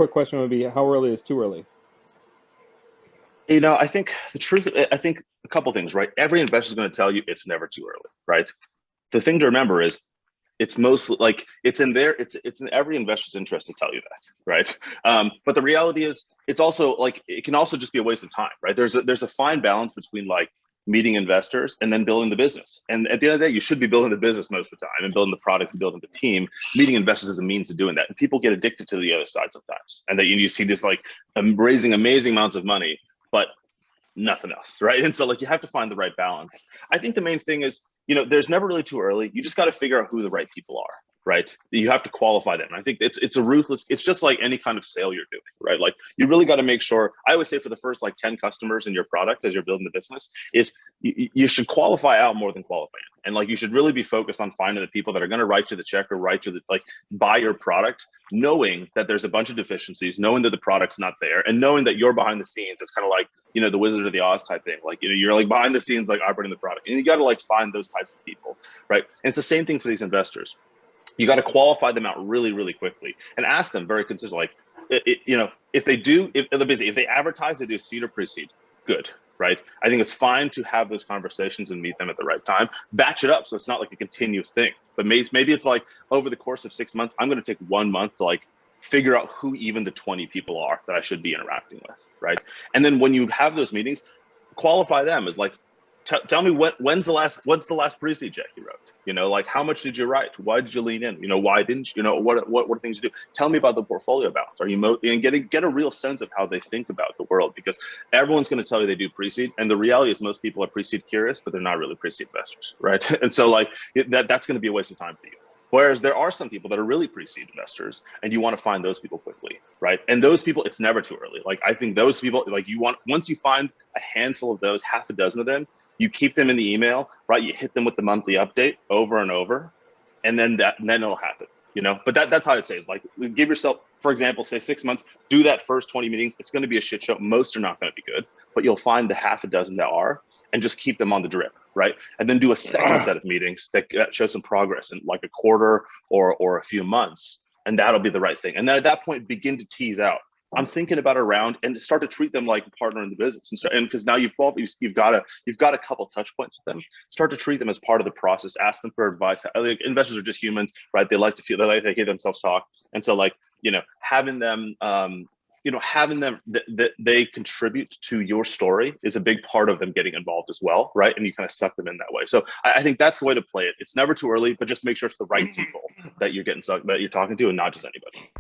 quick question would be, how early is too early? I think the truth, I think a couple things, right? Every investor is going to tell you it's never too early, right? The thing to remember is it's mostly like it's in every investor's interest to tell you that, right? But the reality is it's also like it can also just be a waste of time, right? There's a fine balance between like meeting investors and then building the business. And at the end of the day, you should be building the business most of the time and building the product and building the team. Meeting investors is a means of doing that. And people get addicted to the other side sometimes. And that you see this like raising amazing amounts of money, but nothing else, right? And so like you have to find the right balance. I think the main thing is, there's never really too early. You just got to figure out who the right people are, right? You have to qualify them. And I think it's a ruthless, it's just like any kind of sale you're doing, right? Like you really got to make sure, I always say for the first like 10 customers in your product as you're building the business is you should qualify out more than qualify in. And like you should really be focused on finding the people that are going to write you the check or write you the like buy your product, knowing that there's a bunch of deficiencies, knowing that the product's not there, and knowing that you're behind the scenes. It's kind of like the Wizard of the Oz type thing. Like you're like behind the scenes, like operating the product, and you got to like find those types of people, right? And it's the same thing for these investors. You got to qualify them out really, really quickly and ask them very consistently, like, if they're busy, if they advertise, they do seed or pre-seed, good, right? I think it's fine to have those conversations and meet them at the right time. Batch it up so it's not like a continuous thing. But maybe it's like over the course of 6 months, I'm going to take 1 month to like figure out who even the 20 people are that I should be interacting with, right? And then when you have those meetings, qualify them as like, tell me what's the last pre-seed check you wrote? Like how much did you write? Why did you lean in? Why didn't you? What things you do? Tell me about the portfolio balance. Are you and get a real sense of how they think about the world, because everyone's going to tell you they do pre-seed, and the reality is most people are pre-seed curious, but they're not really pre-seed investors, right? And so like that's going to be a waste of time for you. Whereas there are some people that are really pre-seed investors, and you want to find those people quickly, right? And those people, it's never too early. Like I think those people, like once you find a handful of those, half a dozen of them, you keep them in the email, right? You hit them with the monthly update over and over, and then it'll happen, But that's how I'd say is like give yourself, for example, say 6 months, do that first 20 meetings. It's going to be a shit show. Most are not going to be good, but you'll find the half a dozen that are, and just keep them on the drip, right? And then do a second set of meetings that show some progress in like a quarter or a few months, and that'll be the right thing. And then at that point, begin to tease out, I'm thinking about a round, and start to treat them like a partner in the business. And because now you've got a couple touch points with them, start to treat them as part of the process. Ask them for advice. Like, investors are just humans, right? They like to feel, they hear themselves talk. And so like, having them, that they contribute to your story is a big part of them getting involved as well, right? And you kind of suck them in that way. So I think that's the way to play it. It's never too early, but just make sure it's the right people that you're talking to, and not just anybody.